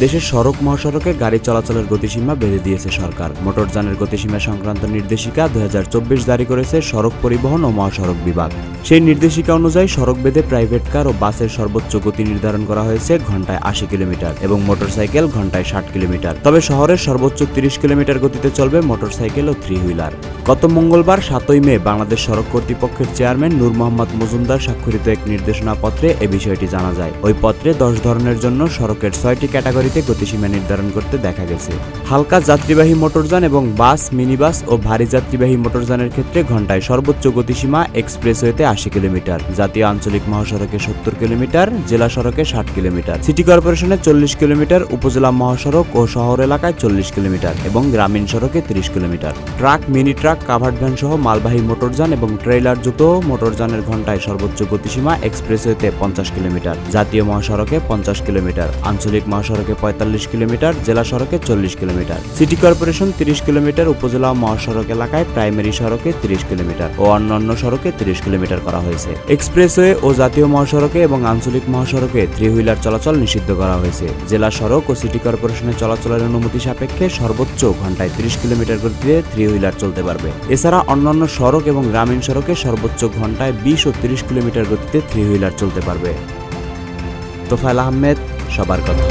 দেশের সড়ক মহাসড়কে গাড়ি চলাচলের গতিসীমা বেঁধে দিয়েছে সরকার। মোটরযানের গতিসীমা সংক্রান্ত নির্দেশিকা 2024 জারি করেছে সড়ক পরিবহন ও মহাসড়ক বিভাগ। সেই নির্দেশিকা অনুযায়ী সড়ক বেঁধে প্রাইভেট কার ও বাসের সর্বোচ্চ গতি নির্ধারণ করা হয়েছে ঘন্টায় 80 কিলোমিটার এবং মোটরসাইকেল ঘন্টায় 60 কিলোমিটার। তবে শহরের সর্বোচ্চ 30 কিলোমিটার গতিতে চলবে মোটরসাইকেল ও থ্রি হুইলার। গত মঙ্গলবার 7 মে বাংলাদেশ সড়ক কর্তৃপক্ষের চেয়ারম্যান নূর মোহাম্মদ মজুমদার স্বাক্ষরিত এক নির্দেশনাপত্রে এ বিষয়টি জানা যায়। ওই পত্রে 10 ধরনের জন্য সড়কের 6টি ক্যাটাগরিতে গতিসীমা নির্ধারণ করতে দেখা গেছে। হালকা যাত্রীবাহী মোটরযান এবং বাস, মিনিবাস ও ভারী যাত্রীবাহী মোটরযানের ক্ষেত্রে ঘন্টায় সর্বোচ্চ গতিসীমা এক্সপ্রেসওয়েতে 80 কিলোমিটার, জাতীয় আঞ্চলিক মহাসড়কে 70 কিলোমিটার, জেলা সড়কে 60 কিলোমিটার, সিটি কর্পোরেশনে 40 কিলোমিটার, উপজেলা মহাসড়ক ও শহর এলাকায় 40 কিলোমিটার এবং গ্রামীণ সড়কে 30 kilometre. Truck, mini truck, covered van সহ মালবাহী মোটরযান এবং ট্রেইলার যুক্ত মোটরযানের ঘন্টায় সর্বোচ্চ গতিসীমা এক্সপ্রেসওয়েতে 50 কিলোমিটার, জাতীয় মহাসড়কে 50 কিলোমিটার, আঞ্চলিক মহাসড়কে 45 কিলোমিটার, জেলা সড়কে 40 কিলোমিটার, সিটি কর্পোরেশন 30 কিলোমিটার, উপজেলা মহাসড়ক এলাকায় প্রাইমারি সড়কে 30 কিলোমিটার ও অন্যান্য সড়কে 30 কিলোমিটার করা হয়েছে। এক্সপ্রেসওয়ে ও জাতীয় মহাসড়কে এবং আঞ্চলিক মহাসড়কে থ্রি হুইলার চলাচল নিষিদ্ধ করা হয়েছে। জেলা সড়ক ও সিটি কর্পোরেশনের চলাচলের অনুমতি সাপেক্ষে সর্বোচ্চ ঘন্টায় 30 কিলোমিটার গতিতে থ্রি হুইলার চলতে পারবে। এছাড়া অন্যান্য সড়ক এবং গ্রামীণ সড়কে সর্বোচ্চ ঘন্টায় 20 ও 30 কিলোমিটার গতিতে থ্রি হুইলার চলতে পারবে। তোফায়েল আহমেদ, সবার কথা।